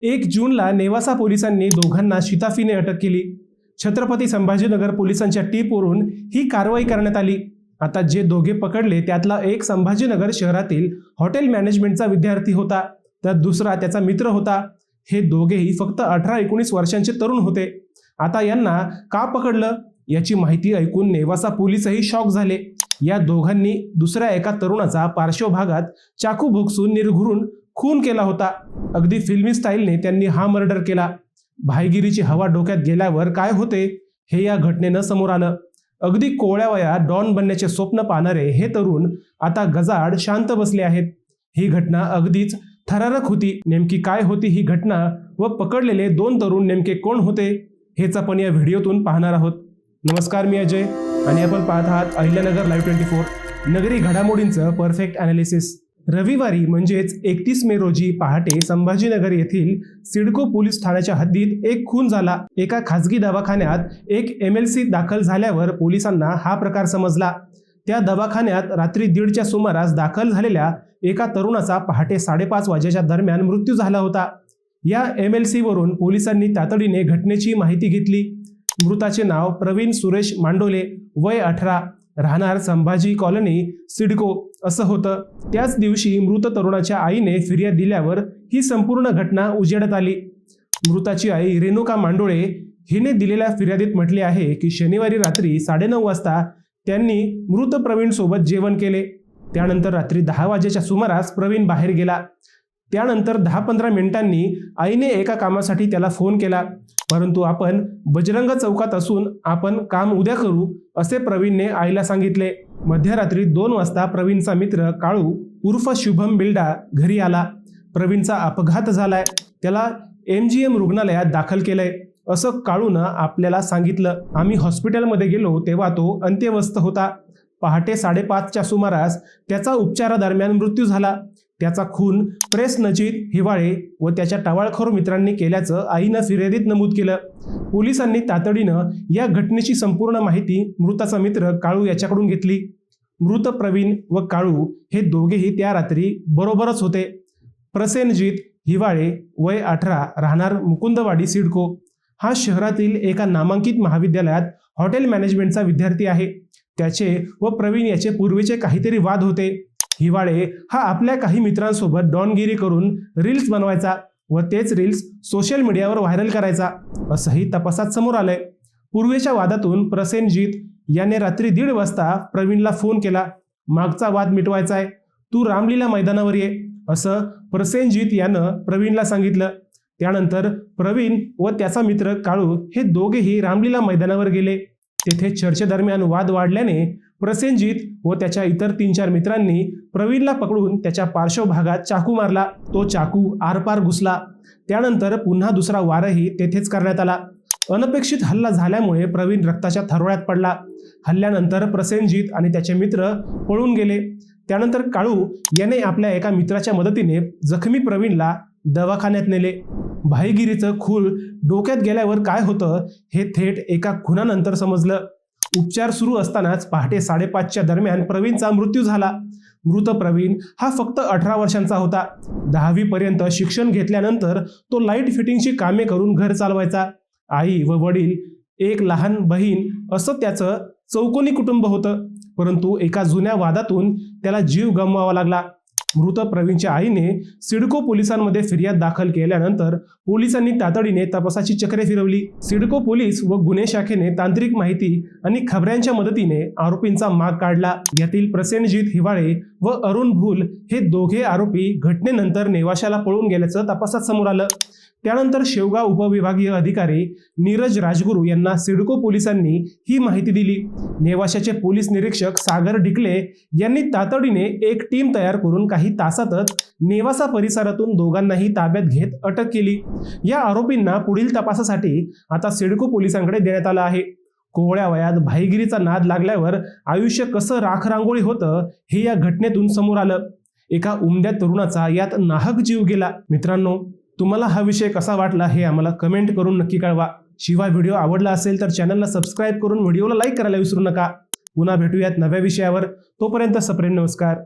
1 जूनला नेवासा पोलिसांनी दोघांना शिताफीने अटक केली। छत्रपती संभाजीनगर पोलिसांच्या टीपवरून ही कारवाई करण्यात आली। आता जे दोघे पकडले त्यातला एक संभाजीनगर शहरातील हॉटेल मॅनेजमेंटचा विद्यार्थी होता, तर दुसरा त्याचा मित्र होता। हे दोघेही फक्त 18-19 वर्षांचे तरुण होते। आता यांना का पकडलं याची माहिती ऐकून नेवासा पोलीसही शॉक झाले। या दोघांनी दुसऱ्या एका तरुणाचा पार्श्वभागात चाकू भोगसून निर्घृण खून केला होता। अगदी फिल्मी स्टाईलने त्यांनी हा मर्डर केला। भाईगिरीची हवा डोक्यात गेल्यावर काय होते हे या घटनेनं समोर आलं। अगदी कोवळ्या वयात डॉन बनण्याचे स्वप्न पाहणारे हे तरुण आता गजाआड शांत बसले आहेत। ही घटना अगदीच थरारक होती। नेमकी काय होती ही घटना व पकडलेले 2 तरुण नेमके कोण होते हेच आपण या व्हिडिओतून पाहणार आहोत। नमस्कार, मी अजय आणि आपण पाहत आहात अहिल्यानगर लाईव्ह 24, नगरी घडामोडींचं परफेक्ट ॲनालिसिस। रविवारी म्हणजेच 31 मे रोजी पहाटे संभाजीनगर येथील सिडको पोलीस ठाण्याच्या हद्दीत एक खून झाला। एका खासगी दवाखान्यात एक MLC दाखल झाल्यावर पोलिसांना हा प्रकार समजला। त्या दवाखान्यात रात्री 1:30च्या सुमारास दाखल झालेल्या एका तरुणाचा पहाटे 5:30 वाजेच्या दरम्यान मृत्यू झाला होता। या MLC वरून पोलिसांनी तातडीने घटनेची माहिती घेतली। मृताचे नाव प्रवीण सुरेश मांडोले, वय 18, राहणार संभाजी कॉलनी, सिडको असं होतं। त्याच दिवशी मृत तरुणाच्या आईने फिर्याद दिल्यावर ही संपूर्ण घटना उजेडात आली। मृताची आई रेणुका मांडोळे हिने दिलेल्या फिर्यादीत म्हटले आहे की शनिवारी रात्री 9:30 वाजता त्यांनी मृत प्रवीण सोबत जेवण केले। त्यानंतर रात्री 10 वाजेच्या सुमारास प्रवीण बाहेर गेला। त्यानंतर 10-15 मिनिटांनी आईने एका कामासाठी त्याला फोन केला, परंतु आपण बजरंग चौकात असून आपण काम उद्या करू असे प्रवीणने आईला सांगितले। मध्यरात्री 2 वाजता प्रवीणचा मित्र काळू उर्फ शुभम बिल्डा घरी आला। प्रवीणचा अपघात झालाय, त्याला MGM रुग्णालयात दाखल केलंय असं काळूनं आपल्याला सांगितलं। आम्ही हॉस्पिटलमध्ये गेलो तेव्हा तो अंत्यवस्थ होता। पहाटे 5:30च्या सुमारास त्याचा उपचारादरम्यान मृत्यू झाला। त्याचा खून प्रेस नजीर हिवाळे व त्याच्या टवाळखोर मित्रांनी केल्याचं आईनं फिर्यादीत नमूद केलं। पोलिसांनी तातडीनं या घटनेची संपूर्ण माहिती मृताचा मित्र काळू याच्याकडून घेतली। मृत प्रवीण व काळू हे दोघेही त्या रात्री बरोबरच होते। प्रसेनजीत हिवाळे, वय 18, राहणार मुकुंदवाडी, सिडको हा शहरातील एका नामांकित महाविद्यालयात हॉटेल मॅनेजमेंटचा विद्यार्थी आहे। त्याचे व प्रवीण याचे पूर्वीचे काहीतरी वाद होते। हिवाळे हा आपल्या काही मित्रांसोबत डॉनगिरी करून रील्स बनवायचा व तेच रील्स सोशल मीडियावर व्हायरल करायचा असंही तपासात समोर आलंय। पूर्वीच्या वादातून प्रसेनजीत याने रात्री 1:30 वाजता प्रवीणला फोन केला, मागचा वाद मिटवायचा आहे, तू रामलीला मैदानावर ये असं प्रसेनजीत यानं प्रवीणला सांगितलं। त्यानंतर प्रवीण व त्याचा मित्र काळू हे दोघेही रामलीला मैदानावर गेले। तेथे चर्चेदरम्यान वाद वाढल्याने प्रसेनजीत व त्याच्या इतर 3-4 मित्रांनी प्रवीणला पकडून त्याच्या पार्श्वभागात चाकू मारला। तो चाकू आरपार घुसला। त्यानंतर पुन्हा दुसरा वारही तेथेच करण्यात आला। अनपेक्षित हल्ला झाल्यामुळे प्रवीण रक्ताच्या थरोळ्यात पडला। हल्ल्यानंतर प्रसेनजीत आणि त्याचे मित्र पळून गेले। त्यानंतर काळू याने आपल्या एका मित्राच्या मदतीने जखमी प्रवीणला दवाखान्यात नेले। भाईगिरीचं खून डोक्यात गेल्यावर काय होतं हे थेट एका खुनानंतर समजलं। उपचार सुरू असतानाच पहाटे 5:30च्या दरम्यान प्रवीणचा मृत्यू झाला। मृत प्रवीण हा फक्त 18 वर्षांचा होता। 10वी पर्यंत शिक्षण घेतल्यानंतर तो लाईट फिटिंगची कामे करून घर चालवायचा। आई व वडील, एक लहान बहीण असं त्याचं चौकोनी कुटुंब होतं, परंतु एका जुन्या वादातून त्याला जीव गमवावा लागला। मृत प्रवीणच्या आईने सिडको पोलिसांमध्ये फिर्याद दाखल केल्यानंतर पोलिसांनी तातडीने तपासाची चक्रे फिरवली। सिडको पोलीस व गुन्हे शाखेने तांत्रिक माहिती आणि खबऱ्यांच्या मदतीने आरोपींचा माग काढला। यातील प्रसेनजीत हिवाळे व अरुण भूल हे दोघे आरोपी घटनेनंतर नेवाशाला पळून गेल्याचं तपासात समोर आलं। त्यानंतर शेवगाव उपविभागीय अधिकारी नीरज राजगुरू यांना सिडको पोलिसांनी ही माहिती दिली। नेवाशाचे पोलीस निरीक्षक सागर ढिकले यांनी तातडीने एक टीम तयार करून काही तासातच नेवासा परिसरातून दोघांनाही ताब्यात घेत अटक केली। या आरोपींना पुढील तपासासाठी आता सिडको पोलिसांकडे देण्यात आलं आहे। कोवळ्या वयात भाईगिरीचा नाद लागल्यावर आयुष्य कसं राखरांगोळी होतं हे या घटनेतून समोर आलं। एका उमद्या तरुणाचा यात नाहक जीव गेला। मित्रांनो, तुम्हाला हा विषय कसा वाटला हे आम्हाला कमेंट करून नक्की कळवा। शिवाय व्हिडिओ आवडला असेल तर चॅनलला सबस्क्राईब करून व्हिडिओला लाईक करायला विसरू नका। पुन्हा भेटूयात नव्या विषयावर। तोपर्यंत सप्रेम नमस्कार।